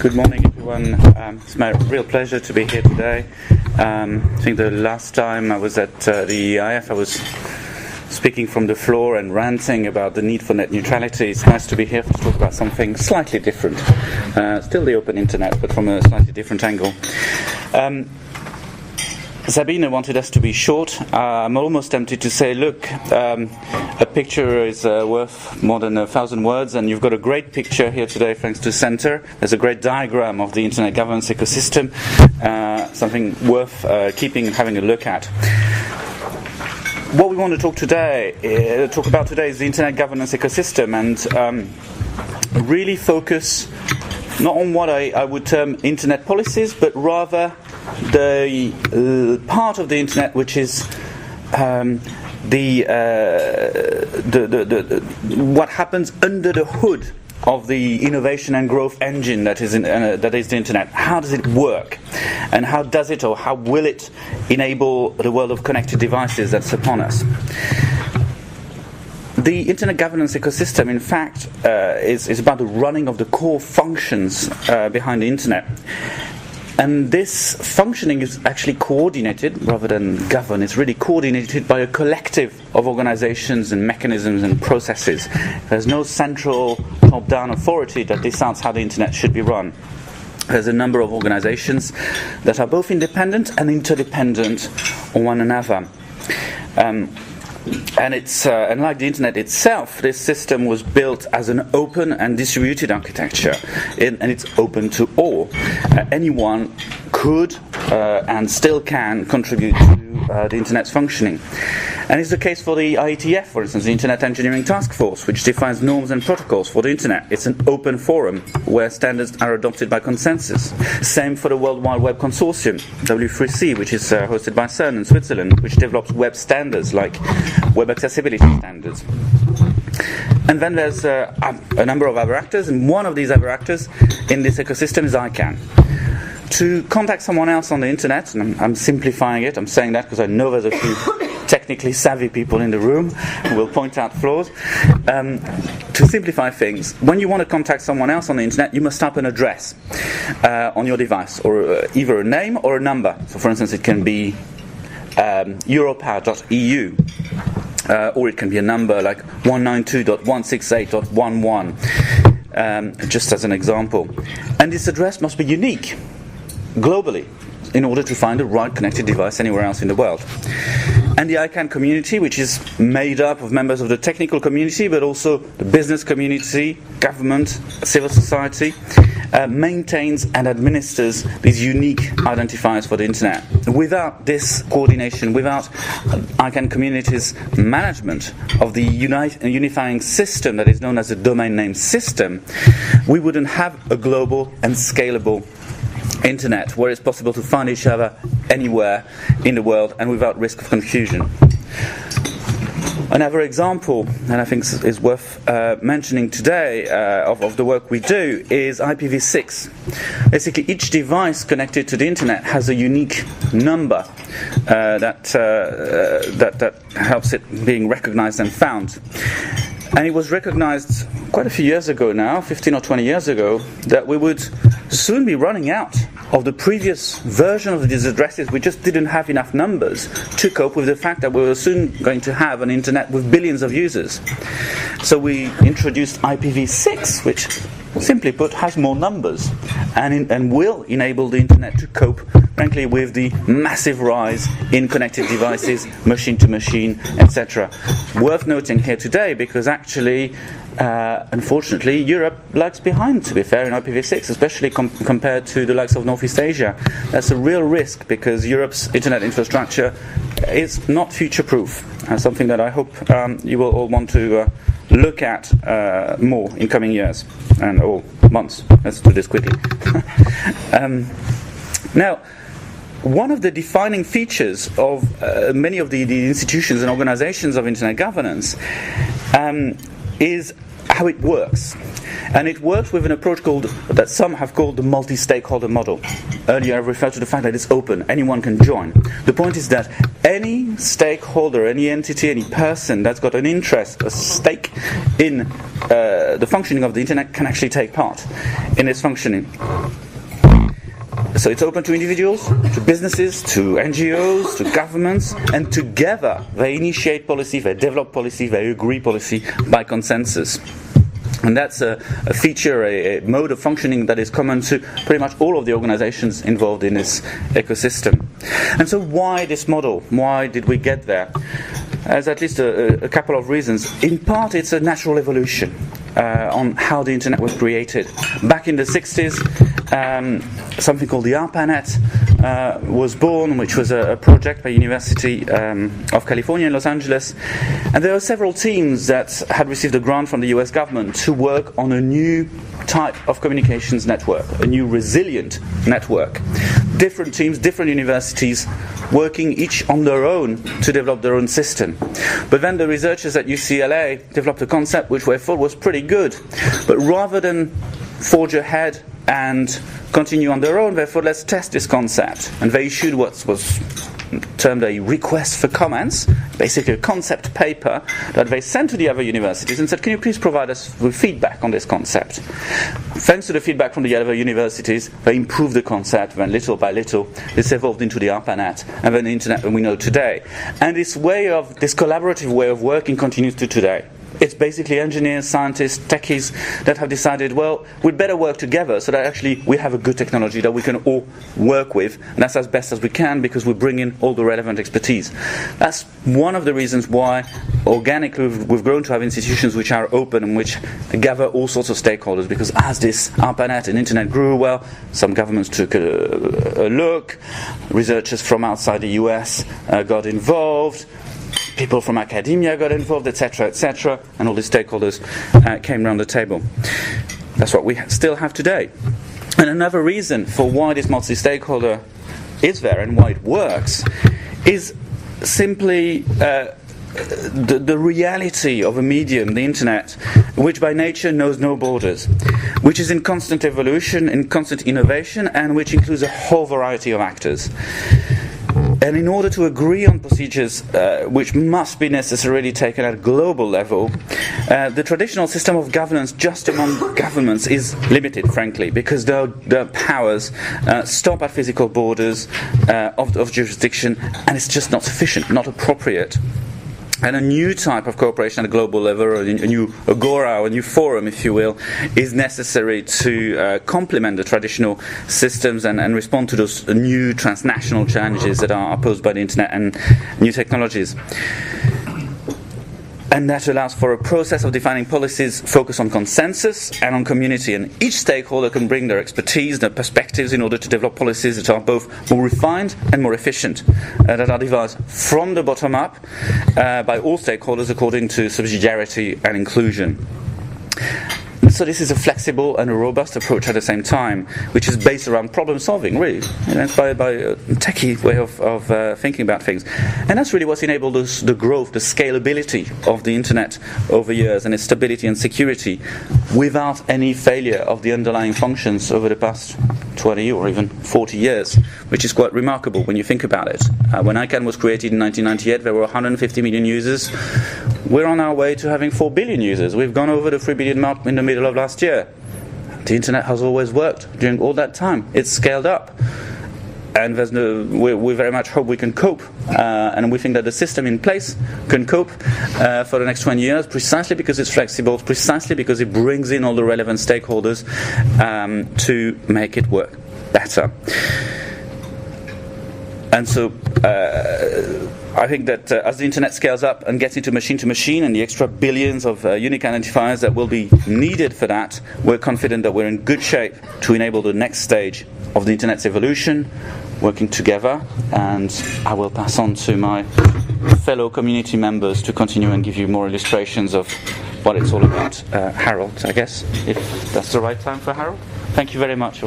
Good morning, everyone. It's my real pleasure to be here today. I think the last time I was at the EIF, I was speaking from the floor and ranting about the need for net neutrality. It's nice to be here to talk about something slightly different. Still the open internet, but from a slightly different angle. Sabine wanted us to be short. I'm almost tempted to say, look, a picture is worth more than 1,000 words, and you've got a great picture here today thanks to Center. There's a great diagram of the Internet governance ecosystem, something worth having a look at. What we want to talk about today is the Internet governance ecosystem, and really focus not on what I would term Internet policies, but rather the part of the Internet which is what happens under the hood of the innovation and growth engine that is the Internet. How does it work, and how does it, or how will it enable the world of connected devices that's upon us? The Internet governance ecosystem, in fact, is about the running of the core functions behind the Internet. And this functioning is actually coordinated, rather than governed, it's really coordinated by a collective of organizations and mechanisms and processes. There's no central top-down authority that decides how the Internet should be run. There's a number of organizations that are both independent and interdependent on one another. And it's unlike the Internet itself, this system was built as an open and distributed architecture, and it's open to all. Anyone could and still can contribute to the Internet's functioning. And it's the case for the IETF, for instance, the Internet Engineering Task Force, which defines norms and protocols for the Internet. It's an open forum where standards are adopted by consensus. Same for the World Wide Web Consortium, W3C, which is hosted by CERN in Switzerland, which develops web standards like web accessibility standards. And then there's a number of other actors, and one of these other actors in this ecosystem is ICANN. To contact someone else on the Internet, and I'm simplifying it, I'm saying that because I know there's a few technically savvy people in the room who will point out flaws. To simplify things, when you want to contact someone else on the Internet, you must type an address on your device, or either a name or a number. So for instance, it can be europower.eu, or it can be a number like 192.168.11, just as an example. And this address must be unique globally in order to find the right connected device anywhere else in the world. And the ICANN community, which is made up of members of the technical community, but also the business community, government, civil society, maintains and administers these unique identifiers for the Internet. Without this coordination, without ICANN community's management of the unifying system that is known as the domain name system, we wouldn't have a global and scalable Internet where it's possible to find each other anywhere in the world and without risk of confusion. Another example, and I think is worth mentioning today, of the work we do is IPv6. Basically, each device connected to the Internet has a unique number that helps it being recognized and found. And it was recognized quite a few years ago now, 15 or 20 years ago, that we would soon be running out of the previous version of these addresses. We just didn't have enough numbers to cope with the fact that we were soon going to have an Internet with billions of users. So we introduced IPv6, which, simply put, has more numbers and will enable the Internet to cope, frankly, with the massive rise in connected devices, machine-to-machine, etc. Worth noting here today, because actually, unfortunately, Europe lags behind, to be fair, in IPv6, especially compared to the likes of Northeast Asia. That's a real risk, because Europe's Internet infrastructure is not future-proof, and something that I hope you will all want to look at more in coming years or months. Let's do this quickly. Now, one of the defining features of many of the institutions and organizations of Internet governance is how it works. And it works with an approach that some have called the Multi Stakeholder model. Earlier I referred to the fact that it's open, anyone can join. The point is that any stakeholder, any entity, any person that's got an interest, a stake in the functioning of the internet can actually take part in its functioning. So it's open to individuals, to businesses, to NGOs, to governments, and together they initiate policy, they develop policy, they agree policy by consensus. And that's a feature, a mode of functioning that is common to pretty much all of the organizations involved in this ecosystem. And so why this model? Why did we get there? There's at least a couple of reasons. In part, it's a natural evolution on how the internet was created. Back in the 60s, something called the ARPANET was born, which was a project by University of California in Los Angeles. And there were several teams that had received a grant from the US government to work on a new type of communications network, a new resilient network. Different teams, different universities, working each on their own to develop their own system. But then the researchers at UCLA developed a concept which they thought was pretty good. But rather than forge ahead and continue on their own, they thought, let's test this concept. And they issued what was termed a request for comments, basically a concept paper that they sent to the other universities and said, can you please provide us with feedback on this concept? Thanks to the feedback from the other universities, they improved the concept, then little by little this evolved into the ARPANET and then the internet that we know today. And this collaborative way of working continues to today. It's basically engineers, scientists, techies that have decided, well, we'd better work together so that actually we have a good technology that we can all work with. And that's as best as we can because we bring in all the relevant expertise. That's one of the reasons why organically we've grown to have institutions which are open and which gather all sorts of stakeholders, because as this ARPANET and internet grew, well, some governments took a look, researchers from outside the US got involved, people from academia got involved, etc., and all the stakeholders came around the table. That's what we still have today. And another reason for why this multi-stakeholder is there and why it works is simply the reality of a medium, the internet, which by nature knows no borders, which is in constant evolution, in constant innovation, and which includes a whole variety of actors. And in order to agree on procedures which must be necessarily taken at a global level, the traditional system of governance just among governments is limited, frankly, because their powers stop at physical borders of jurisdiction, and it's just not sufficient, not appropriate. And a new type of cooperation at a global level, a new agora, or a new forum, if you will, is necessary to complement the traditional systems and respond to those new transnational challenges that are posed by the internet and new technologies. And that allows for a process of defining policies focused on consensus and on community. And each stakeholder can bring their expertise, their perspectives in order to develop policies that are both more refined and more efficient, that are devised from the bottom up by all stakeholders according to subsidiarity and inclusion. So this is a flexible and a robust approach at the same time, which is based around problem solving, really. And inspired by a techie way of thinking about things. And that's really what's enabled us the growth, the scalability of the internet over years, and its stability and security without any failure of the underlying functions over the past 20 or even 40 years, which is quite remarkable when you think about it. When ICANN was created in 1998, there were 150 million users. We're on our way to having 4 billion users. We've gone over the 3 billion mark in the middle of last year. The internet has always worked during all that time. It's scaled up. And we very much hope we can cope. And we think that the system in place can cope for the next 20 years, precisely because it's flexible, precisely because it brings in all the relevant stakeholders to make it work better. And so I think that as the internet scales up and gets into machine-to-machine and the extra billions of unique identifiers that will be needed for that, we're confident that we're in good shape to enable the next stage of the internet's evolution, working together. And I will pass on to my fellow community members to continue and give you more illustrations of what it's all about. Harold, I guess, if that's the right time for Harold. Thank you very much.